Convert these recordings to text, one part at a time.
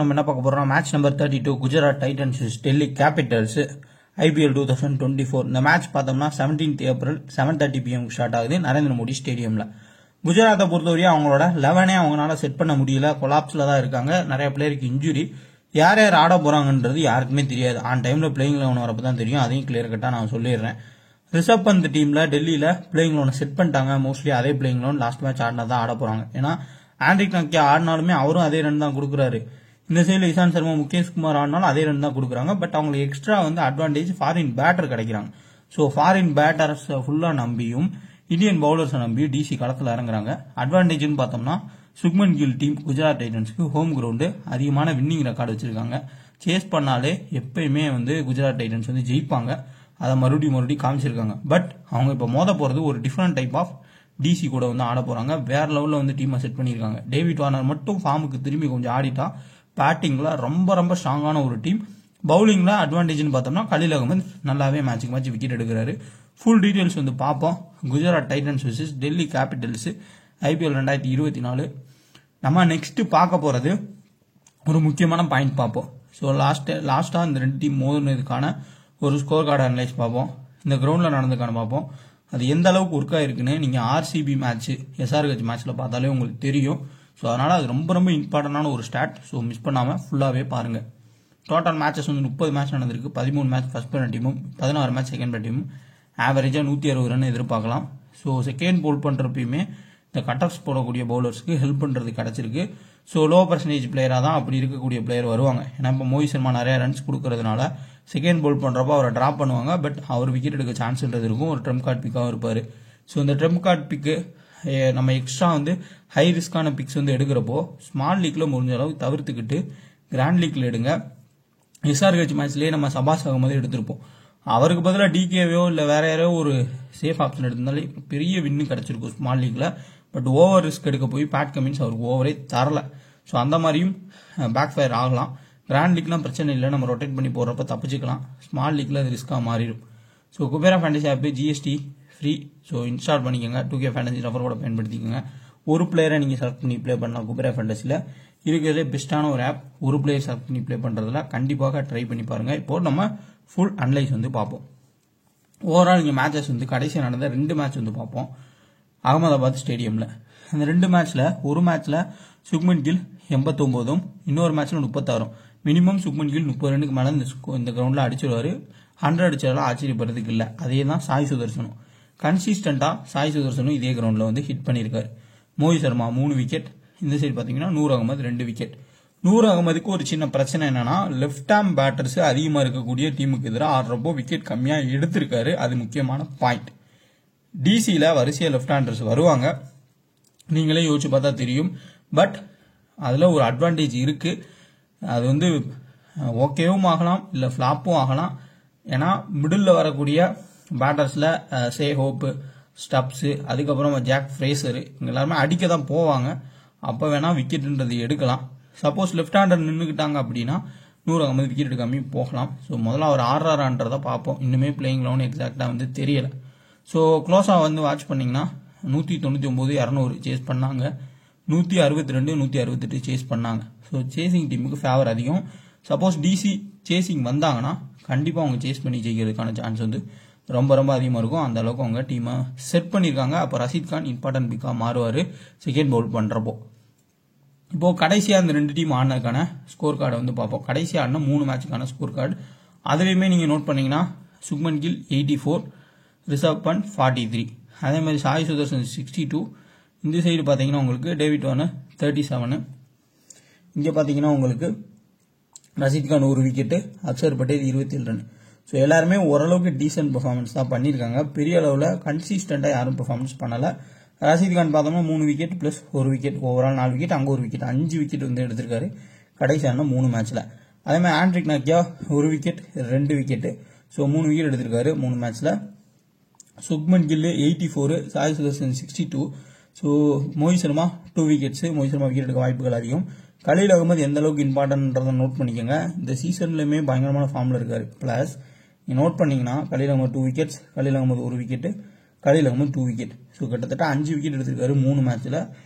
நம்ம என்ன பார்க்க போறோம் match number 32 Gujarat Titans Delhi Capitals IPL 2024 இந்த மேட்ச் பார்த்தோம்னா 17th ஏப்ரல் 7:30 PM ஸ்டார்ட் ஆகுது நரேந்திர மோடி ஸ்டேடியம்ல. குஜராத்தை பொறுத்தவரையும் அவங்களோட 11 அவங்களால செட் பண்ண முடியல, கொலாப்ஸ்ல தான் இருக்காங்க. நிறைய பிளேயருக்கு இன்ஜுரி. யார் யார் ஆட போறாங்கன்றது யாருக்குமே தெரியாது. ஆன் டைம்ல பிளேயிங் 11 வரப்போ தான் தெரியும். அதையும் கிளியர் கட்டா நான் சொல்லிடுறேன். ரிஷப் பந்த் டீம்ல டெல்லியில பிளேயிங் 11 செட் பண்ணிட்டாங்க. மோஸ்ட்லி அதே பிளேயிங் 11 லாஸ்ட் மேட்ச் ஆடினா தான் ஆட போறாங்க. ஏன்னா ஆண்ட்ரிக் நக்கியா ஆடினாலுமே அவரும் அதே ரன் தான் கொடுக்குறாரு. இந்த சைடில் இசான் சர்மா முகேஷ் குமார் ஆடினாலும் அதே ரன் தான் கொடுக்குறாங்க. பட் அவங்களுக்கு எக்ஸ்ட்ரா அட்வான்டேஜ் ஃபாரின் பேட்டர் கிடைக்கிறாங்க. ஸோ ஃபாரின் பேட்டர்ஸ் ஃபுல்லா நம்பியும் இந்தியன் பவுலர்ஸை நம்பியும் டிசி களத்தில் இறங்குறாங்க. அட்வான்டேஜ்னு பார்த்தோம்னா சுக்மன் கில் டீம் குஜராத் டைட்டன்ஸ்க்கு ஹோம் கிரவுண்டு அதிகமான வின்னிங் ரெக்கார்டு வச்சிருக்காங்க. சேஸ் பண்ணாலே எப்பயுமே குஜராத் டைட்டன்ஸ் ஜெயிப்பாங்க. அதை மறுபடியும் காமிச்சிருக்காங்க. பட் அவங்க இப்போ மோத போறது ஒரு டிஃப்ரெண்ட் டைப் ஆஃப் டிசி கூட ஆட போறாங்க. வேற லெவலில் டீமை செட் பண்ணியிருக்காங்க. டேவிட் வார்னர் மட்டும் ஃபார்முக்கு திரும்பி கொஞ்சம் ஆடிட்டா பேட்டிங்ல ரொம்ப ரொம்ப ஸ்ட்ராங்கான ஒரு டீம். பவுலிங்ல அட்வான்டேஜ்னு பார்த்தோம்னா கலீல் அகமது நல்லாவே மேட்சுக்கு மேட்ச் விக்கெட் எடுக்கிறாரு. ஃபுல் டீடைல்ஸ் பார்ப்போம். Gujarat Titans vs Delhi Capitals IPL 2024. நம்ம நெக்ஸ்ட் பார்க்க போறது ஒரு முக்கியமான பாயிண்ட் பார்ப்போம். ஸோ லாஸ்டா இந்த ரெண்டு டீம் மோதுனதுக்கான ஒரு ஸ்கோர் கார்டு அனலைஸ் பார்ப்போம். இந்த கிரவுண்ட்ல நடந்ததுக்கான பார்ப்போம். அது எந்த அளவுக்கு ஒர்க் ஆயிருக்குன்னு நீங்க RCB மேட்ச் SRH மேட்ச்ல பார்த்தாலே உங்களுக்கு தெரியும். ஸோ அதனால அது ரொம்ப ரொம்ப இம்பார்ட்டன்டான ஒரு ஸ்டாட். ஸோ மிஸ் பண்ணாம ஃபுல்லாவே பாருங்க. டோட்டல் மேட்சஸ் 30 மேட்ச் நடந்திருக்கு. 13 மேட்ச் ஃபர்ஸ்ட் பண்ண டீமும் 16 மேட்ச் செகண்ட் பண்ண டீமும் ஆவரேஜா 160 ரன் எதிர்பார்க்கலாம். ஸோ செகண்ட் போல் பண்றப்பயுமே இந்த கட் ஆஃப்ஸ் போடக்கூடிய பவுலர்ஸ்க்கு ஹெல்ப் பண்றது கிடைச்சிருக்கு. ஸோ லோ பர்சன்டேஜ் பிளேயரா தான் அப்படி இருக்கக்கூடிய பிளேயர் வருவாங்க. ஏன்னா இப்போ மோஹித் சர்மா நிறைய ரன்ஸ் கொடுக்கறதுனால செகண்ட் போல் பண்றப்ப அவரை டிராப் பண்ணுவாங்க. பட் அவர் விக்கெட் எடுக்க சான்ஸ்ன்றது இருக்கும். ஒரு ட்ரம்ப் கார்டு பிக்காவும் இருப்பாரு. ஸோ இந்த ட்ரம்ப் கார்டு பிக்கு நம்ம எக்ஸ்ட்ரா ஹை ரிஸ்கான பிக்ஸ் எடுக்கிறப்போ ஸ்மால் லீக்ல முடிஞ்ச அளவுக்கு தவிர்த்துக்கிட்டு கிராண்ட் லீக்ல எடுங்க. SRH மேட்ச்லயே நம்ம சபாஸ் அகமது எடுத்திருப்போம். அவருக்கு பதிலாக DKவையோ இல்ல வேற யாரோ ஒரு சேஃப் ஆப்ஷன் எடுத்திருந்தாலே பெரிய வின்னு கிடைச்சிருக்கும் ஸ்மால் லீக்ல. பட் ஓவர் ரிஸ்க் எடுக்க போய் பேட் கமின்ஸ் அவருக்கு ஓவரே தரல. ஸோ அந்த மாதிரியும் பேக் ஃபயர் ஆகலாம். கிராண்ட் லீக்லாம் பிரச்சனை இல்லை, நம்ம ரொட்டேட் பண்ணி போறப்ப தப்பிச்சுக்கலாம். ஸ்மால் லீக்ல அது ரிஸ்கா மாறிடும். So Kubera fantasy app GST free. So install பண்ணிக்கோங்க. 2K ஃபேண்டசி ரெஃபர் கூட பயன்படுத்திக்கோங்க. ஒரு பிளேயரை நீங்க செலக்ட் பண்ணி பிளே பண்ணலாம். குபேரா ஃபேண்டசில இருக்கிறதே பெஸ்டான ஒரு ஆப். ஒரு பிளேயர் செலக்ட் பண்ணி பிளே பண்றதுல கண்டிப்பாக ட்ரை பண்ணி பாருங்க. இப்போ நம்ம ஃபுல் அனலைஸ் பார்ப்போம். ஓவரால் இங்க மேட்சஸ் கடைசியாக நடந்த 2 மேட்ச் பார்ப்போம். அகமதாபாத் ஸ்டேடியம்ல அந்த 2 மேட்ச்ல ஒரு மேட்ச்ல சுக்மன் கில் 89, இன்னொரு மேட்ச்ல 36. மினிமம் சுக்மன் கில் 30 ரன்னுக்கு மேல இந்த கிரவுண்ட்ல அடிச்சிருவாரு. 100 அடிச்சாலும் ஆச்சரியப்படுறதுக்கு இல்ல. அதே தான் சாய் சுதர்சனும். கன்சிஸ்டன்டா சாய் சுதர்சனும் இதே கிரவுண்ட்ல ஹிட் பண்ணிருக்காரு. மோஹித் சர்மா 3 விக்கெட். இந்த சைடு பாத்தீங்கன்னா நூர் அகமது 2 விக்கெட். நூர் அகமதுக்கு ஒரு சின்ன பிரச்சனை என்னன்னா லெப்ட் ஆர்ம் பேட்டர்ஸ் அதிகமா இருக்கக்கூடிய டீமுக்கு எதிராக ஆடுறப்போ விக்கெட் கம்மியா எடுத்திருக்காரு. அது முக்கியமான பாயிண்ட். டிசியில வரிசையா லெப்ட் ஹேண்டர்ஸ் வருவாங்க. நீங்களே யோசிச்சு பார்த்தா தெரியும். பட் அதுல ஒரு அட்வான்டேஜ் இருக்கு. அது ஓகேவும் ஆகலாம் இல்ல ஃபிளாப்பும் ஆகலாம். ஏன்னா மிடில் வரக்கூடிய பேட்டர்ஸ்ல சே ஹோப், ஸ்டப்ஸ், அதுக்கப்புறம் ஜாக் ஃப்ரேசர் இவங்க எல்லாருமே அடிக்க தான் போவாங்க. அப்ப வேணா விக்கெட்ன்றது எடுக்கலாம். சப்போஸ் லெப்ட் ஹேண்டர் நின்றுக்கிட்டாங்க அப்படின்னா நூர் அகமது விக்கெட் எடுக்காம போகலாம். ஸோ முதல்ல அவர் ஆடுறாரான்றதை பார்ப்போம். இன்னுமே பிளேயிங் லெவன் எக்ஸாக்டா தெரியல. ஸோ க்ளோஸா வாட்ச் பண்ணீங்கன்னா 199, 200 சேஸ் பண்ணாங்க. 162, 168 சேஸ் பண்ணாங்க. ஸோ சேசிங் டீமுக்கு ஃபேவர் அதிகம். சப்போஸ் டிசி சேசிங் வந்தாங்கன்னா கண்டிப்பா அவங்க சேஸ் பண்ணி ஜெயிக்கிறதுக்கான சான்ஸ் ரொம்ப ரொம்ப அதிகமா இருக்கும். அந்த அளவுக்கு அவங்க டீமை செட் பண்ணிருக்காங்க. அப்ப ரஷீத் கான் இம்பார்ட்டன்ட் பிக்கா மாறுவாரு செகண்ட் பவுல் பண்றப்போ. இப்போ கடைசியா இந்த 2 டீம் ஆடினதுக்கான ஸ்கோர் கார்டு பார்ப்போம். கடைசியா ஆடின 3 மேட்சுக்கான ஸ்கோர் கார்டு அதுலயுமே நீங்க நோட் பண்ணீங்கன்னா சுக்மன் கில் 84, ரிஷப் பந்த் 43, அதே மாதிரி சாய் சுதர்சன் 62. இந்த சைடு பாத்தீங்கன்னா உங்களுக்கு டேவிட் வார்னர் 37. இங்க பாத்தீங்கன்னா உங்களுக்கு Rashid Khan 1 wicket, Axar Patel 27 run. So எல்லாருமே ஓரளவுக்கு டீசென்ட் பெர்ஃபார்மன்ஸ் தான் பண்ணியிருக்காங்க. பெரிய அளவில் கன்சிஸ்டண்டா யாரும் பெர்ஃபார்மன்ஸ் பண்ணல. ரஷீத் கான் பார்த்தோம்னா 3 wicket plus 1 wicket, overall 4 wicket, அங்க 1 விக்கெட், 5 விக்கெட் எடுத்திருக்காரு கடைசியான 3 மேட்ச்ல. அதே மாதிரி ஆண்ட்ரிக் நக்கியா 1 விக்கெட் 2 விக்கெட். ஸோ 3 விக்கெட் எடுத்திருக்காரு 3 மேட்ச்ல. Shubman Gill 84, Sai Sudharsan 62. So Mohit Sharma 2 wickets. Mohit Sharma wicket எடுக்க வாய்ப்புகள் அதிகம். கலீல் அகமது எந்த அளவுக்கு இம்பார்ட்டன்ட்ன்றதை நோட் பண்ணிக்கோங்க. இந்த சீசன்லயுமே பயங்கரமான ஃபார்ம்ல இருக்காரு. பிளஸ் நோட் பண்ணீங்கன்னா Khaleel Ahmed 2 wickets, Khaleel Ahmed 1 wicket, Khaleel Ahmed 2 wicket. So கிட்டத்தட்ட 5 விக்கெட் எடுத்திருக்காரு 3 மேட்ச்ல.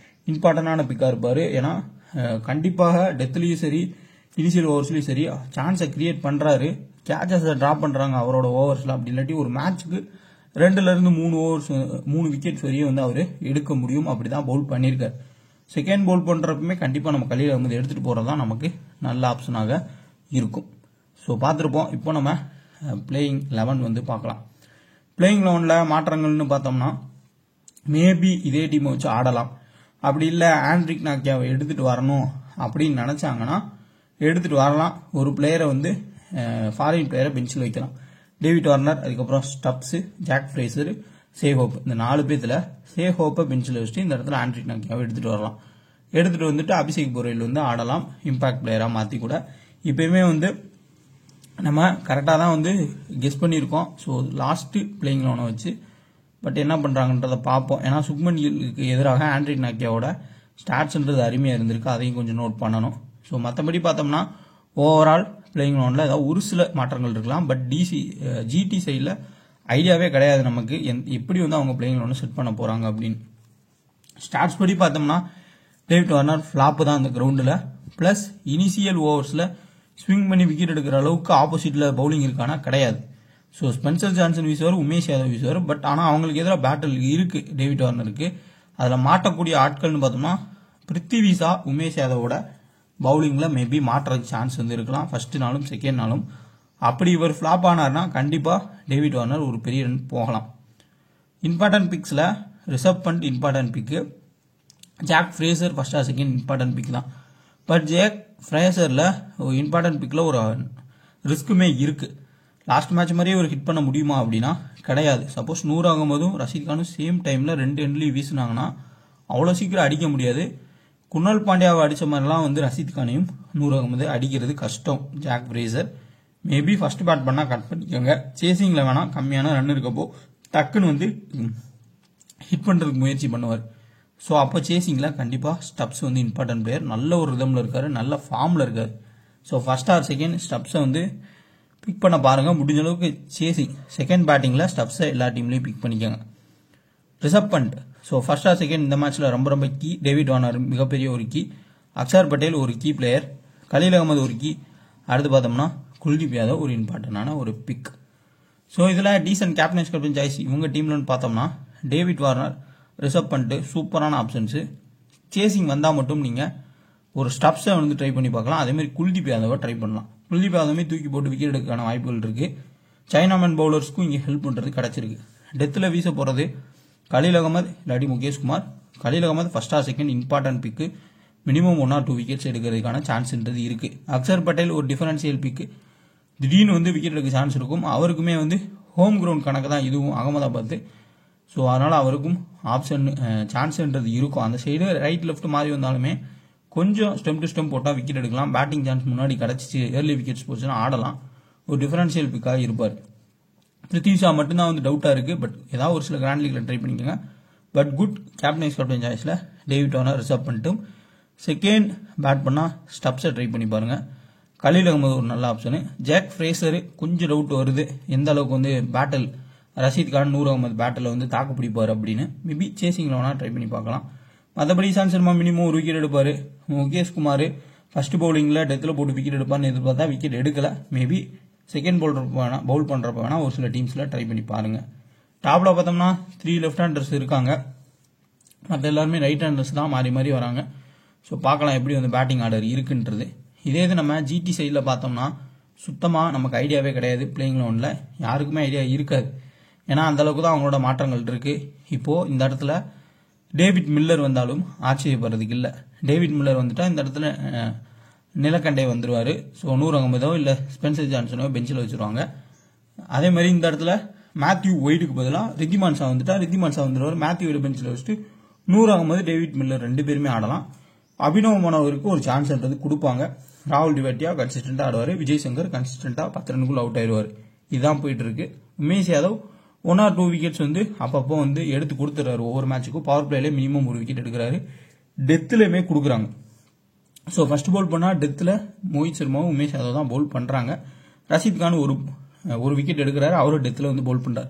இம்பார்ட்டன்டான பிக்கா இருப்பாரு. ஏன்னா கண்டிப்பாக டெத்லயும் சரி இனிஷியல் ஓவர்ஸ்லயும் சரி சான்ஸை கிரியேட் பண்றாரு, கேச்சஸை டிராப் பண்றாங்க அவரோட ஓவர்ஸ்ல. அப்படி இல்லாட்டி ஒரு மேட்சுக்கு 2ல இருந்து 3 ஓவர்ஸ் 3 விக்கெட்ஸ் வரையும் வந்து அவரு எடுக்க முடியும். அப்படிதான் பவுல் பண்ணியிருக்காரு. செகண்ட் பவுல் பண்றப்பமே கண்டிப்பா நம்ம கலீல் அகமது எடுத்துட்டு போறதுதான் நமக்கு நல்ல ஆப்ஷனாக இருக்கும். ஸோ பார்த்துருப்போம். இப்போ நம்ம பிளேயிங் 11 வந்து பார்க்கலாம். பிளேயிங் 11ல மாற்றங்கள்னு பார்த்தோம்னா மேபி இதே டீமை வச்சு ஆடலாம். அப்படி இல்லை ஆண்ட்ரிக் நாக்கியாவை எடுத்துட்டு வரணும் அப்படின்னு நினைச்சாங்கன்னா எடுத்துட்டு வரலாம். ஒரு பிளேயரை வந்து ஃபாரின் பிளேயரை பெஞ்சில் வைக்கலாம். டேவிட் வார்னர், அதுக்கப்புறம் ஸ்டப்ஸ், ஜாக் ஃப்ரேசர், சேஹோப், இந்த 4 பேத்துல சேஹோப்பை பெஞ்சில் வச்சுட்டு இந்த இடத்துல ஆண்ட்ரிக் நாக்கியாவை எடுத்துட்டு வரலாம். எடுத்துட்டு வந்துட்டு அபிஷேக் பொரேல் வந்து ஆடலாம் இம்பாக்ட் பிளேயரா மாத்தி கூட. இப்பயுமே வந்து நம்ம கரெக்டாக தான் வந்து கெஸ் பண்ணியிருக்கோம். ஸோ லாஸ்ட் பிளேயிங் 11 வச்சு பட் என்ன பண்றாங்கன்றத பார்ப்போம். ஏன்னா சுப்மன் கில்லுக்கு எதிராக ஆண்ட்ரிக் நாக்கியாவோட ஸ்டாட்ஸ்ன்றது அருமையா இருந்திருக்கு, அதையும் கொஞ்சம் நோட் பண்ணணும். ஸோ மற்றபடி பார்த்தோம்னா ஓவரால் பிளேயிங் 11ல ஏதாவது ஒரு சில மாற்றங்கள் இருக்கலாம். பட் ஜிடி சைடில் ஐடியாவே கிடையாது நமக்கு எப்படி வந்து அவங்க பிளேயிங் 11 செட் பண்ண போறாங்க அப்படின்னு. ஸ்டாட்ஸ் படி பார்த்தோம்னா டேவிட் வார்னர் ஃபிளாப் தான் அந்த கிரவுண்டில். பிளஸ் இனிஷியல் ஓவர்ஸ்ல ஸ்விங் பண்ணி விக்கெட் எடுக்கிற அளவுக்கு ஆப்போசிட்ல பவுலிங் இருக்கானா கிடையாது. ஸோ ஸ்பென்சர் ஜான்சன் வீசுவார், உமேஷ் யாதவ் வீசுவார். பட் ஆனால் அவங்களுக்கு எதிராக பேட்டில் இருக்கு டேவிட் வார்னருக்கு. அதில் மாட்டக்கூடிய ஆட்கள்னு பார்த்தோம்னா பிருத்திவி ஷா, உமேஷ் யாதவோட பவுலிங்ல மேபி மாற்றுறதுக்கு சான்ஸ் வந்து இருக்கலாம் ஃபர்ஸ்ட் நாளும் செகண்ட் நாளும். அப்படி இவர் ஃபிளாப் ஆனார்னா கண்டிப்பா டேவிட் வார்னர் ஒரு பெரிய ரன் போகலாம். இம்பார்ட்டன்ட் பிக்ஸ்ல Rishabh Pant important pick, Jake Fraser first or second important pick தான். பட் ஜாக் ஃப்ரேசர்ல இம்பார்ட்டன்ட் பிக்ல ஒரு ரிஸ்க்குமே இருக்கு. லாஸ்ட் மேட்ச் மாதிரியே ஒரு ஹிட் பண்ண முடியுமா அப்படின்னா கிடையாது. சப்போஸ் 100 ஆகும்போதும் ரஷீத் கானும் சேம் டைம்ல 2 எண்ட்லயும் வீசினாங்கன்னா அவ்வளவு சீக்கிரம் அடிக்க முடியாது. குணால் பாண்டியாவை அடிச்ச மாதிரிலாம் வந்து ரஷீத் கானையும் 100 ஆகும்போது அடிக்கிறது கஷ்டம். Jake Fraser maybe first bat பண்ணா கட் பண்ணிக்கோங்க. சேசிங்ல வேணா கம்மியான ரன் இருக்கப்போ டக்குன்னு வந்து ஹிட் பண்றதுக்கு முயற்சி பண்ணுவார். ஸோ அப்போ சேசிங்ல கண்டிப்பா ஸ்டப்ஸ் வந்து இம்பார்ட்டன்ட் பிளேயர், நல்ல ஒரு ரிதம்ல இருக்காரு, நல்ல ஃபார்ம்ல இருக்காரு. ஸோ ஃபர்ஸ்ட் ஆர் செகண்ட் ஸ்டப்ஸை வந்து பிக் பண்ண பாருங்க. முடிஞ்ச அளவுக்கு சேசிங் செகண்ட் பேட்டிங்ல ஸ்டப்ஸை எல்லா டீம்லயும் பிக் பண்ணிக்கோங்க. Rishabh Pant so first or second இந்த மேட்ச்ல ரொம்ப ரொம்ப கீ. டேவிட் வார்னர் மிகப்பெரிய ஒரு கீ, அக்ஷர் பட்டேல் ஒரு கீ பிளேயர், கலீல் அகமது ஒரு கீ. அடுத்து பார்த்தோம்னா குல்தீப் யாதவ் ஒரு இம்பார்ட்டன்டான ஒரு பிக். ஸோ இதுல டீசன்ட் கேப்டன்ஸ் கேப்டன் சாய்ஸ் இவங்க டீம்லன்னு பார்த்தோம்னா டேவிட் வார்னர், ரிஷப் பண்ட் சூப்பரான ஆப்ஷன்ஸ். சேசிங் வந்தா மட்டும் நீங்க ஒரு ஸ்டப்ஸை வந்து ட்ரை பண்ணி பார்க்கலாம். அதே மாதிரி குல்தீப் யாதவை ட்ரை பண்ணலாம். குல்தீப் யாதவமே தூக்கி போட்டு விக்கெட் எடுக்கான வாய்ப்புகள் இருக்கு. சைனாமேன் பவுலர்ஸ்க்கும் இங்கே ஹெல்ப் பண்றது கிடைச்சிருக்கு. டெத்தில் வீச போறது கலீல் அகமது இல்லாட்டி Mukesh Kumar. Khaleel Ahmed first or second important pick, minimum 1 or 2 wickets எடுக்கிறதுக்கான சான்ஸ்ன்றது இருக்கு. அக்ஷர் பட்டேல் ஒரு டிஃபரன்சியல் பிக்கு, திடீர்னு வந்து விக்கெட் எடுக்க சான்ஸ் இருக்கும். அவருக்குமே வந்து ஹோம் கிரவுண்ட் கணக்கு தான் இதுவும் அகமதாபாத். ஸோ அதனால அவருக்கும் ஆப்ஷன் சான்ஸ்ன்றது இருக்கும். அந்த சைடு ரைட் லெஃப்ட் மாறி வந்தாலுமே கொஞ்சம் ஸ்டெம் டு ஸ்டெம் போட்டால் விக்கெட் எடுக்கலாம். பேட்டிங் சான்ஸ் முன்னாடி கிடைச்சிச்சு, ஏர்லி விக்கெட்ஸ் போச்சுன்னா ஆடலாம். ஒரு டிஃபரன்ஷியல் பிக்காக இருப்பார். பிருத்திவி ஷா மட்டும்தான் வந்து டவுட்டா இருக்கு. பட் ஏதாவது ஒரு சில கிராண்ட் லீக்ல ட்ரை பண்ணிக்கோங்க. பட் குட் கேப்டன் கேப்டன் சாய்ஸ்ல டேவிட் வார்னர் ரிசர்வ் பண்ணிட்டு செகண்ட் பேட் பண்ணா ஸ்டப்ஸை ட்ரை பண்ணி பாருங்க. கலீல் அகமது ஒரு நல்ல ஆப்ஷனு. ஜாக் ஃப்ரேசர் கொஞ்சம் டவுட் வருது எந்த அளவுக்கு வந்து பேட்டில் ரஷீத் கான் 100 ஆகும்போது பேட்டில் வந்து தாக்கு பிடிப்பார் அப்படின்னு. மேபி சேசிங்ல வேணா ட்ரை பண்ணி பார்க்கலாம். மற்றபடி இஷாந்த் சர்மா மினிமம் ஒரு விக்கெட் எடுப்பாரு. முகேஷ் குமார் ஃபர்ஸ்ட் பவுலிங்ல டெத்தில் போட்டு விக்கெட் எடுப்பான்னு எதிர்பார்த்தா விக்கெட் எடுக்கல. மேபி செகண்ட் பவுல் பண்றப்ப வேணா ஒரு சில டீம்ஸ்ல ட்ரை பண்ணி பாருங்க. டாப்ல பார்த்தோம்னா 3 லெஃப்ட் ஹேண்டர்ஸ் இருக்காங்க. மற்ற எல்லாருமே ரைட் ஹேண்டர்ஸ் தான் மாறி மாறி வராங்க. ஸோ பார்க்கலாம் எப்படி வந்து பேட்டிங் ஆர்டர் இருக்குன்றது. இதே இது நம்ம ஜிடி சைடில் பார்த்தோம்னா சுத்தமா நமக்கு ஐடியாவே கிடையாது. பிளேயிங் 11ல யாருக்குமே ஐடியா இருக்காது. ஏன்னா அந்த அளவுக்கு தான் அவங்களோட மாற்றங்கள் இருக்கு. இப்போ இந்த இடத்துல டேவிட் மில்லர் வந்தாலும் ஆச்சரியப்படுறதுக்கு இல்லை. டேவிட் மில்லர் வந்துட்டா இந்த இடத்துல நிலக்கண்டே வந்துருவாரு. ஸோ 100 ஆகும்போதோ இல்லை ஸ்பென்சர் ஜான்சனோ பெஞ்சில் வச்சிருவாங்க. அதே மாதிரி இந்த இடத்துல மேத்யூ ஒயிடுக்கு பதிலாக ரித்திமான் ஷா வந்துட்டா ரித்திமான் ஷா வந்துருவார். மேத்யூ ஒயிடு பெஞ்சில் வச்சுட்டு 100 ஆகும்போது டேவிட் மில்லர் 2 பேருமே ஆடலாம். அபினவ் மனோகருக்கு ஒரு சான்ஸ்ன்றது கொடுப்பாங்க. ராகுல் டிவாட்டியா கன்சிஸ்டன்டா ஆடுவார். விஜய் சங்கர் கன்சிஸ்டன்டா 10 ரன்னுக்குள்ள அவுட் ஆயிடுவார். இதுதான் போயிட்டு இருக்கு. உமேஷ் யாதவ் 1 or 2 விக்கெட்ஸ் வந்து அப்பப்போ வந்து எடுத்து கொடுத்துறாரு. ஒவ்வொரு மேட்சுக்கும் பவர் பிளேல மினிமம் ஒரு விக்கெட் எடுக்கிறாரு. டெத்துலயுமே கொடுக்குறாங்க. ஸோ ஃபர்ஸ்ட் பவுல் பண்ணா டெத்தில் மோஹித் சர்மாவும் உமேஷ் யாதவ் தான் பவுல் பண்றாங்க. ரஷீத் கான் ஒரு விக்கெட் எடுக்கிறாரு. அவரும் டெத்தில் வந்து பவுல் பண்றாரு.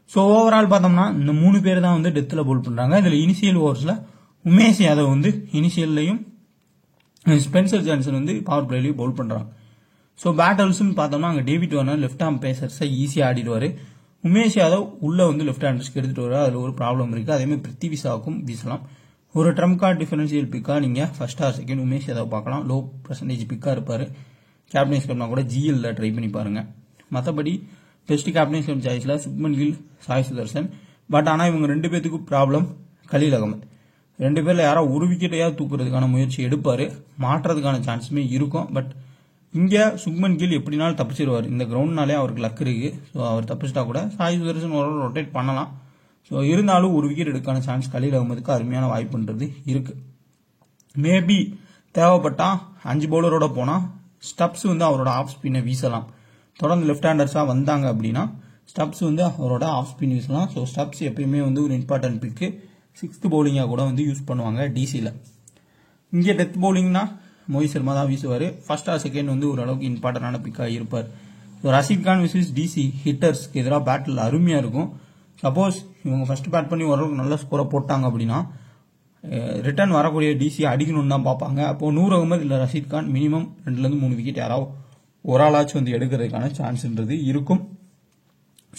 ஸோ ஓவரால் பார்த்தோம்னா இந்த 3 பேர் தான் வந்து டெத்தில் பவுல் பண்றாங்க. இதுல இனிஷியல் ஓவர்ஸ்ல உமேஷ் யாதவ் வந்து இனிஷியல்லையும் ஸ்பென்சர் ஜான்சன் வந்து பவர் பிளேலையும் பவுல் பண்ணுறாங்க. ஸோ பேட்டல்ஸ்னு பார்த்தோம்னா அங்கே டேவிட் வார்னர் லெஃப்ட் ஆர்ம் பேசர்ஸை ஈஸியாக ஆடிடுவார். உமேஷ் யாதவ் உள்ள வந்து லெஃப்ட் ஹேண்டர்ஸ்க்கு எடுத்துட்டு வர அதில் ஒரு ப்ராப்ளம் இருக்குது. அதேமாதிரி பிருத்திவி ஷாவுக்கும் வீசலாம். ஒரு ட்ரம்ப் கார்டு டிஃபரன்ஷியல் பிக்காக நீங்கள் first or second Umesh Yadav பார்க்கலாம். லோ பர்சன்டேஜ் பிக்காக இருப்பார். கேப்டன்ஸ் கப்னா கூட ஜிஎல்ல ட்ரை பண்ணி பாருங்க. மற்றபடி பெஸ்ட் கேப்டன்ஸ் கப் சாய்ஸில் சுப்மன் கில், சாய் சுதர்சன். பட் ஆனால் இவங்க 2 பேத்துக்கும் ப்ராப்ளம் கலீல் அகமது. 2 பேர்ல யாரோ ஒரு விக்கெட்டையாவது தூக்குறதுக்கான முயற்சி எடுப்பாரு. மாற்றுறதுக்கான சான்ஸுமே இருக்கும். பட் இங்கே சுப்மன் கில் எப்படினாலும் தப்பிச்சிருவார். இந்த கிரவுண்ட்னாலே அவருக்கு லக் இருக்கு. ஸோ அவர் தப்பிச்சிட்டா கூட சாய் சுதர்சன் ஒரு ரொட்டேட் பண்ணலாம். ஸோ இருந்தாலும் ஒரு விக்கெட் எடுக்கான சான்ஸ் கலீல் அகமதுக்கு அருமையான வாய்ப்புன்றது இருக்கு. மேபி தேவைப்பட்டா 5 பவுலரோட போனால் ஸ்டப்ஸ் வந்து அவரோட ஆஃப் ஸ்பின்னை வீசலாம். தொடர்ந்து லெஃப்ட் ஹேண்டர்ஸாக வந்தாங்க அப்படின்னா ஸ்டப்ஸ் வந்து அவரோட ஆஃப் ஸ்பின் வீசலாம். ஸோ ஸ்டப்ஸ் எப்பயுமே வந்து ஒரு இம்பார்ட்டன்ட் பிக்கு 6th பவுலிங்காக கூட வந்து யூஸ் பண்ணுவாங்க டிசியில். இங்கே டெத் பவுலிங்னா மோஹித் சர்மா தான் வீசுவார். ஃபர்ஸ்ட் ஆர் செகண்ட் வந்து ஓரளவுக்கு இம்பார்ட்டன்டான பிக்காக இருப்பார். So Rashid Khan versus DC ஹிட்டர்ஸ்க்கு எதிராக பேட்டில் அருமையாக இருக்கும். சப்போஸ் இவங்க ஃபர்ஸ்ட் பேட் பண்ணி ஓரளவுக்கு நல்ல ஸ்கோரை போட்டாங்க அப்படின்னா ரிட்டர்ன் வரக்கூடிய டிசி அடிக்கணும்னு தான் பார்ப்பாங்க. அப்போ நூர் அகமது இல்லை ரஷீத் கான் மினிமம் 2-3 விக்கெட் யாராவது ஒரு ஆளாச்சும் வந்து எடுக்கிறதுக்கான சான்ஸ்ன்றது இருக்கும்.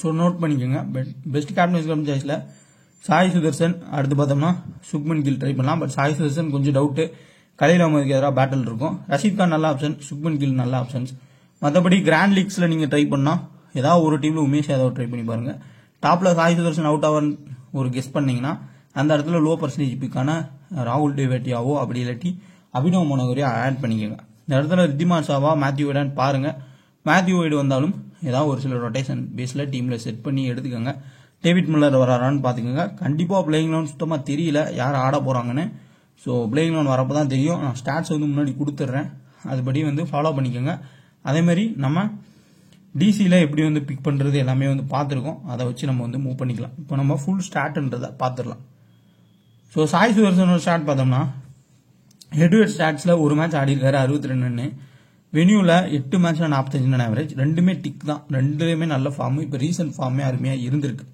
ஸோ நோட் பண்ணிக்கோங்க. பெஸ்ட் கேப்டன்ஸ் கப் சாய்ஸில் சாய் சுதர்சன், அடுத்து பார்த்தோம்னா சுப்மன் கில் ட்ரை பண்ணலாம். பட் சாய் சுதர்சன் கொஞ்சம் டவுட்டு. கலீல் அகமதுக்கு எதிராக பேட்டில் இருக்கும். ரஷீத் கான் நல்ல ஆப்ஷன், சுப்மன் கில் நல்ல ஆப்ஷன்ஸ். மற்றபடி கிராண்ட் லீக்ஸில் நீங்கள் ட்ரை பண்ணால் ஏதாவது ஒரு டீமில் உமேஷ் யாதவ் ட்ரை பண்ணி பாருங்க. டாப்பில் சாய் சுதர்சன் அவுட் ஆவன் ஒரு கெஸ் பண்ணீங்கன்னா அந்த இடத்துல லோ பர்சன்டேஜ் பிக்கான ராகுல் டேவேட்டியாவோ அப்படி இல்லாட்டி அபினவ் மனோகரையோ ஆட் பண்ணிக்கோங்க. இந்த இடத்துல ரித்திமான் ஷாவா, மேத்யூ வைடான்னு பாருங்க. மேத்யூ வைடு வந்தாலும் ஏதாவது ஒரு சில ரொட்டேஷன் பேஸில் டீமில் செட் பண்ணி எடுத்துக்கோங்க. டேவிட் மில்லர் வராரான்னு பார்த்துக்கோங்க. கண்டிப்பாக பிளேயிங் லெவன் சுத்தமாக தெரியல யார் ஆட போகிறாங்கன்னு. ஸோ பிளேயிங் லெவன் வரப்போ தான் தெரியும். நான் ஸ்டாட்ஸ் வந்து முன்னாடி கொடுத்துட்றேன். அதுபடி வந்து ஃபாலோ பண்ணிக்கோங்க. அதேமாதிரி நம்ம டிசியில் எப்படி வந்து பிக் பண்ணுறது எல்லாமே வந்து பார்த்துருக்கோம். அதை வச்சு நம்ம வந்து மூவ் பண்ணிக்கலாம். இப்போ நம்ம ஃபுல் ஸ்டார்ட்ன்றதை பார்த்துடலாம். ஸோ சாய் சுதர்சனோட ஸ்டார்ட் பார்த்தோம்னா ஹெட்வேட் ஸ்டாட்ஸில் ஒரு மேட்ச் ஆடி இருக்காரு 62 ரன்னு. வெனியூவில் 8 மேட்ச்சில் 45 ரன் ஆவரேஜ். 2மே டிக் தான். 2மே நல்ல ஃபார்ம். இப்போ ரீசன்ட் ஃபார்மே அருமையாக இருந்திருக்கு.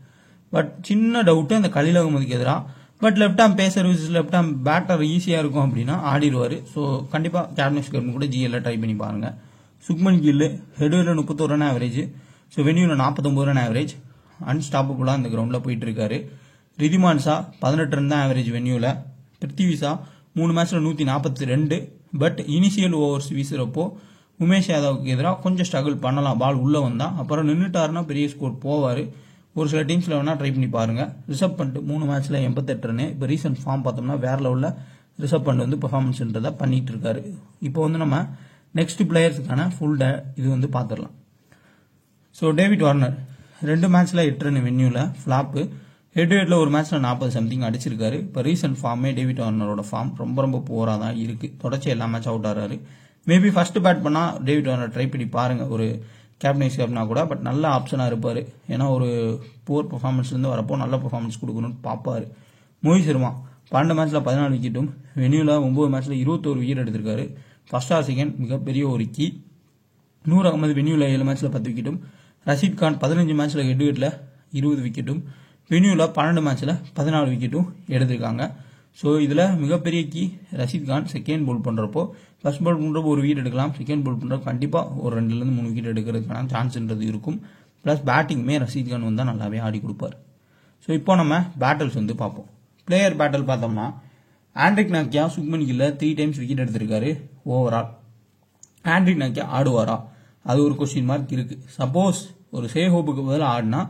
பட் சின்ன டவுட்டு அந்த கலீல் அகமதுக்கு எதிராக. But left arm pacer left arm batter ஈஸியாக இருக்கும் அப்படின்னா ஆடிடுவார். ஸோ கண்டிப்பாக கேப்டன்ஸ் கப் கூட ஜிஎல்ல ட்ரை பண்ணி பாருங்க. சுக்மன் கில் ஹெட்வேட்டில் 31 ரன் ஆவரேஜ். ஸோ வெனியூவில் 49 ரன் ஆவரேஜ். அன்ஸ்டாப்பபுளாக அந்த கிரவுண்டில் போயிட்டு இருக்காரு. ரிதிமான் ஷா 18 ரன் தான் ஆவரேஜ் வெனியூவில். பிருத்திவி ஷா 3 மேட்ச்ல 142. பட் இனிஷியல் ஓவர்ஸ் வீசுறப்போ உமேஷ் யாதவுக்கு எதிராக கொஞ்சம் ஸ்ட்ரகிள் பண்ணலாம். பால் உள்ள வந்தா அப்புறம் நின்றுட்டாருன்னா பெரிய ஸ்கோர் போவார். ஒரு சில டீம்ஸ்ல வேணா ட்ரை பண்ணி பாருங்க. ரிஷப் பண்ட் 3 மேட்ச்ல 88 ரன். இப்போ ரீசன்ட் ஃபார்ம் பார்த்தோம்னா வேற லெவலில் ரிஷப் பண்ட் வந்து பெர்ஃபார்மன்ஸ்ன்றதை பண்ணிட்டு இருக்காரு. இப்போ வந்து நம்ம நெக்ஸ்ட் பிளேயர்ஸுக்கான ஃபுல் இது வந்து பார்த்துடலாம். ஸோ டேவிட் வார்னர் 2 மேட்ச்ல 8 ரன் வென்யூல ஃபிளாப்பு. ஹெட்வேட்ல ஒரு மேட்ச்ல 40 சம்திங் அடிச்சிருக்காரு. இப்போ ரீசன்ட் ஃபார்மே டேவிட் வார்னரோட ஃபார்ம் ரொம்ப போரா தான் இருக்கு. தொடர்ச்சி எல்லா மேட்ச் அவுட் ஆறாரு. மேபி ஃபர்ஸ்ட் பேட் பண்ணா டேவிட் வார்னர் ட்ரை பண்ணி பாருங்க. ஒரு கேப்டன்ஸ் கேப்னா கூட. பட் நல்ல ஆப்ஷனா இருப்பாரு. ஏன்னா ஒரு போர் பெர்ஃபார்மன்ஸ்ல இருந்து வரப்போ நல்ல பெர்ஃபார்மன்ஸ் கொடுக்கணும்னு பார்ப்பாரு. மோஹித் சர்மா 12 மேட்ச்ல 14 விக்கெட்டும் வெனியூல 9 மேட்ச்ல 21 விக்கெட் எடுத்திருக்காரு. ஃபர்ஸ்ட் ஆர் செகண்ட் மிகப்பெரிய ஒரு கீ. நூர் அகமது வெனியூல 7 மேட்ச்ல 10 விக்கெட்டும். ரஷீத் கான் 15 மேட்ச்ல ஹெட்வேட்ல 20 விக்கெட்டும் வெனியூல 12 மேட்ச்ல 14 விக்கெட்டும் எடுத்திருக்காங்க. ஸோ இதில் மிகப்பெரிய கீ ரஷீத் கான் செகண்ட் போல் பண்ணுறப்போ ஃபர்ஸ்ட் பால் பண்ணுறப்போ ஒரு விக்கெட் எடுக்கலாம். செகண்ட் போல் பண்ணுறப்போ கண்டிப்பாக ஒரு 2-3 விக்கெட் எடுக்கிறதுக்கான சான்ஸ்ன்றது இருக்கும். ப்ளஸ் பேட்டிங்குமே ரஷீத் கான் வந்தால் நல்லாவே ஆடி கொடுப்பார். ஸோ இப்போ நம்ம பேட்டல்ஸ் வந்து பார்ப்போம். பிளேயர் பேட்டல் பார்த்தோம்னா ஆண்ட்ரிக் நாக்கியா சுக்மன் கில்ல 3 டைம்ஸ் விக்கெட் எடுத்திருக்காரு. ஓவரால் ஆண்ட்ரிக் நாக்கியா ஆடுவாரா அது ஒரு கொஸ்டின் மார்க் இருக்கு. சப்போஸ் ஒரு சேஹோப்புக்கு பதில் ஆடினா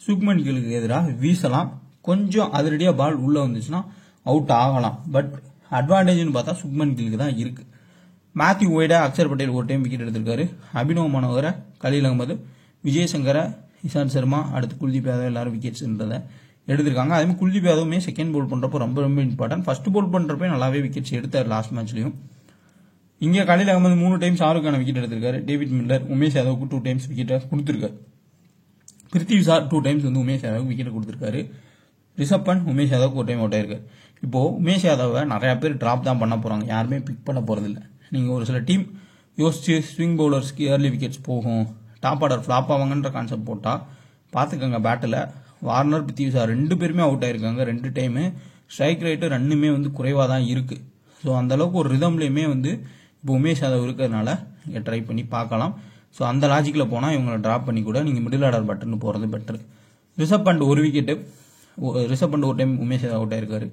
சுக்மன் கில்லுக்கு எதிராக வீசலாம். கொஞ்சம் அதிரடியாக பால் உள்ள வந்துச்சுன்னா அவுட் ஆகலாம். பட் அட்வான்டேஜ்னு பார்த்தா சுக்மன் கில்லுக்கு தான் இருக்கு. மேத்யூ வைடா, அக்ஷர் பட்டேல் ஒரு டைம் விக்கெட் எடுத்திருக்காரு. அபினவ் மனோகரை, கலீல் அகமது, விஜய் சங்கரை, இஷாந்த் சர்மா, அடுத்து குல்தீப் யாதவ் எல்லாரும் விக்கெட்ஸ்ன்றதை எடுத்திருக்காங்க. அதே மாதிரி குல்தீப் யாதவுமே செகண்ட் போல் பண்றப்போ ரொம்ப இம்பார்ட்டன்ட். ஃபர்ஸ்ட் போல் பண்றப்ப நல்லாவே விக்கெட்ஸ் எடுத்தார் லாஸ்ட் மேட்ச்லயும். இங்கே கலீல் அகமது 3 டைம்ஸ் ஆறுக்கான விக்கெட் எடுத்திருக்காரு. டேவிட் மில்லர் உமேஷ் யாதவுக்கு 2 டைம்ஸ் விக்கெட்டை கொடுத்திருக்காரு. பிருத்திவி ஷா 2 டைம்ஸ் வந்து உமேஷ் யாதவுக்கு விக்கெட் கொடுத்திருக்காரு. ரிஷப் பண்ட் உமேஷ் யாதவுக்கு ஒரு டைம் அவுட் ஆயிருக்காரு. இப்போ உமேஷ் யாதவை நிறைய பேர் டிராப் தான் பண்ண போறாங்க. யாருமே பிக் பண்ண போறது இல்லை. நீங்க ஒரு சில டீம் யோசிச்சு ஸ்விங் பவுலர்ஸ்க்கு ஏர்லி விக்கெட்ஸ் போகும், டாப் ஆர்டர் ஃபிளாப் ஆவாங்கன்ற கான்செப்ட் போட்டா பார்த்துக்கோங்க. பேட்டில் வார்னர், பிருத்திவி ஷா 2 பேருமே அவுட் ஆயிருக்காங்க 2 டைம். ஸ்ட்ரைக் ரேட்டு ரன்னுமே வந்து குறைவாக தான் இருக்கு. ஸோ அந்தளவுக்கு ஒரு ரிதம்லேயுமே வந்து இப்போ உமேஷ் யாதவ் இருக்கிறதுனால நீங்கள் ட்ரை பண்ணி பார்க்கலாம். ஸோ அந்த லாஜிக்கில் போனால் இவங்களை ட்ராப் பண்ணி கூட நீங்கள் மிடில் ஆர்டர் பட்டன் போகிறது பெட்டர். ரிஷப் பண்ட் ஒரு விக்கெட்டு, ரிஷப் பண்ட் ஒரு டைம் உமேஷ் யாதவ் அவுட் ஆயிருக்காரு.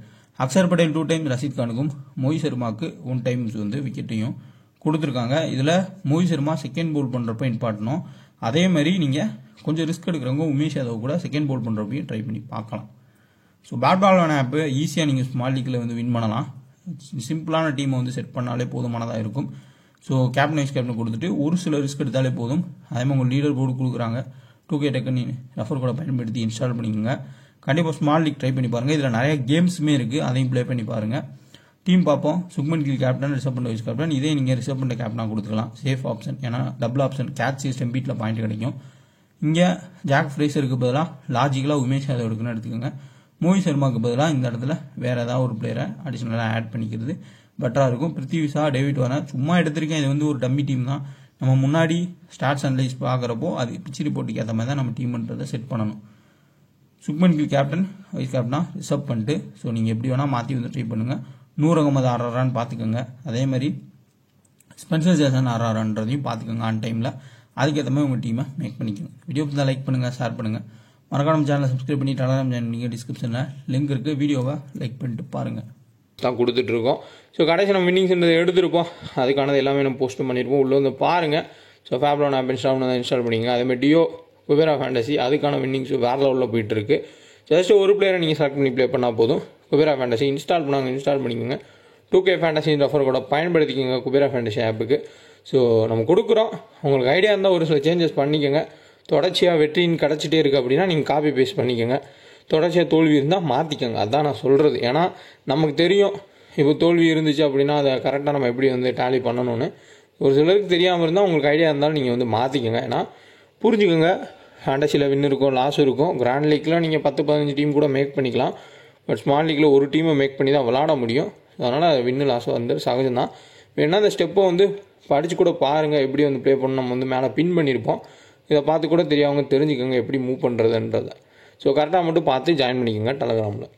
அக்ஷர் பட்டேல் 2 டைம் ரஷீத் கானுக்கும் மோஹித் சர்மாவுக்கு 1 டைம்ஸ் வந்து விக்கெட்டையும் கொடுத்துருக்காங்க. இதில் மோஹித் சர்மா செகண்ட் போல் பண்ணுறப்ப இம்பார்ட்டனும், அதே மாதிரி நீங்கள் கொஞ்சம் ரிஸ்க் எடுக்கிறவங்க உமேஷ் யாதவ் கூட செகண்ட் போல் பண்ணுறப்பையும் ட்ரை பண்ணி பார்க்கலாம். ஸோ பேட் பால் ஆப்பு ஈஸியாக நீங்கள் ஸ்மால் லீக்கில் வந்து வின் பண்ணலாம். சிம்பிளான டீமை வந்து செட் பண்ணாலே போதுமானதாக இருக்கும். ஸோ கேப்டன் வைஸ் கேப்டன் கொடுத்துட்டு ஒரு சில ரிஸ்க் எடுத்தாலே போதும். அதே மாதிரி உங்கள் லீடர் போர்டு கொடுக்குறாங்க, 2K டக்குன்னு ரெஃபர் கூட பயன்படுத்தி இன்ஸ்டால் பண்ணிக்கோங்க. கண்டிப்பாக ஸ்மால் லீக் ட்ரை பண்ணி பாருங்கள். இதில் நிறைய கேம்ஸுமே இருக்குது, அதையும் ப்ளே பண்ணி பாருங்கள். டீம் பார்ப்போம். Shubman Gill captain, Rishabh Pant vice captain. இதே நீங்கள் ரிஷப் பண்ட் கேப்டனாக கொடுத்துக்கலாம், சேஃப் ஆப்ஷன். ஏன்னா டபுள் ஆப்ஷன் கேட்ச் ஸ்டெம்பீட்டில் பாயிண்ட் கிடைக்கும். இங்கே ஜாக் ஃப்ரேசருக்கு பதிலாக லாஜிக்கலாக உமேஷ் யாதவ் எடுக்குன்னு எடுத்துக்கோங்க. மோஹித் சர்மாவுக்கு பதிலாக இந்த இடத்துல வேறு ஏதாவது ஒரு பிளேயரை அடிஷனலாக ஆட் பண்ணிக்கிறது பெட்டராக இருக்கும். பிருத்வி ஷா, டேவிட் வார்னர் சும்மா எடுத்திருக்கேன். இது வந்து ஒரு டம்மி டீம் தான். நம்ம முன்னாடி ஸ்டாட்ஸ் அனலைஸ் பார்க்குறப்போ அது பிச் ரிப்போர்ட்டுக்கு ஏற்ற மாதிரி தான் நம்ம டீம்ன்றதை செட் பண்ணணும். சுக்மன் கில் கேப்டன், வைஸ் கேப்டனா ரிஷப் பண்ணிட்டு ஸோ நீங்கள் எப்படி வேணால் மாற்றி வந்து ட்ரை பண்ணுங்கள். நூர் அகமது ஆடுறாரான்னு பார்த்துக்கோங்க. அதே மாதிரி ஸ்பென்சர் ஜாசன் ஆடுறாரான்றதையும் பார்த்துக்கோங்க ஆன் டைமில். அதுக்கேற்ற மாதிரி உங்கள் டீமை மேக் பண்ணிக்கோங்க. வீடியோ தான் லைக் பண்ணுங்கள், ஷேர் பண்ணுங்கள். மறக்காம சேனலை சப்ஸ்கிரைப் பண்ணி டெலகிராம் சேனல் நீங்கள் டிஸ்கிரிப்ஷனில் லிங்க் இருக்குது, வீடியோவை லைக் பண்ணிட்டு பாருங்கள். தான் கொடுத்துட்ருக்கோம். ஸோ கடைசி நம்ம வின்னிங்ஸ்ன்றது எடுத்துருப்போம், அதுக்கானது எல்லாமே நம்ம போஸ்ட் பண்ணியிருப்போம். உள்ளே வந்து பாருங்கள். ஸோ ஃபேப்லோன் ஆப் இன்ஸ்டால் பண்ணிங்க. அதேமாதிரி டியோ குபேரா ஃபேண்டசி அதுக்கான வின்னிங்ஸ் வேறு லெவலில் போயிட்டுருக்கு. ஜஸ்ட் ஒரு பிளேயரை நீங்கள் செலக்ட் பண்ணி ப்ளே பண்ணால் போதும். குபேரா ஃபேண்டசி இன்ஸ்டால் பண்ணிக்கோங்க. 2K ஃபேண்டசி ரெஃபர் கூட பயன்படுத்திக்கோங்க குபேரா ஃபேண்டசி ஆப்புக்கு. ஸோ நம்ம கொடுக்குறோம், உங்களுக்கு ஐடியா இருந்தால் ஒரு சில சேஞ்சஸ் பண்ணிக்கோங்க. தொடர்ச்சியாக வெற்றின்னு கிடச்சிட்டே இருக்குது அப்படின்னா நீங்கள் காப்பி பேஸ்ட் பண்ணிக்கோங்க. தொடர்ச்சியாக தோல்வி இருந்தால் மாற்றிக்கோங்க. அதுதான் நான் சொல்கிறது. ஏன்னா நமக்கு தெரியும் இப்போ தோல்வி இருந்துச்சு அப்படின்னா அதை கரெக்டாக நம்ம எப்படி வந்து டேலி பண்ணணும்னு. ஒரு சிலருக்கு தெரியாமல் இருந்தால் உங்களுக்கு ஐடியா இருந்தாலும் நீங்கள் வந்து மாற்றிக்கோங்க. ஏன்னா புரிஞ்சுக்கோங்க, ஃபேண்டசியில் வின் இருக்கும், லாஸ் இருக்கும். கிராண்ட் லீக்கில் நீங்கள் 10-15 டீம் கூட மேக் பண்ணிக்கலாம். பட் ஸ்மால் லீக்கில் ஒரு டீமை மேக் பண்ணி தான் விளாட முடியும். அதனால் வின்னு லாஸ் வந்து சகஜம் தான். வேணால் அந்த ஸ்டெப்பை வந்து படித்து கூட பாருங்கள், எப்படி வந்து ப்ளே பண்ணணும். நம்ம வந்து மேலே பின் பண்ணியிருப்போம், இதை பார்த்து கூட தெரியாதவங்க தெரிஞ்சுக்கோங்க எப்படி மூவ் பண்ணுறதுன்றதை. ஸோ கரெக்டாக மட்டும் பார்த்து ஜாயின் பண்ணிக்கோங்க டெலகிராமில்.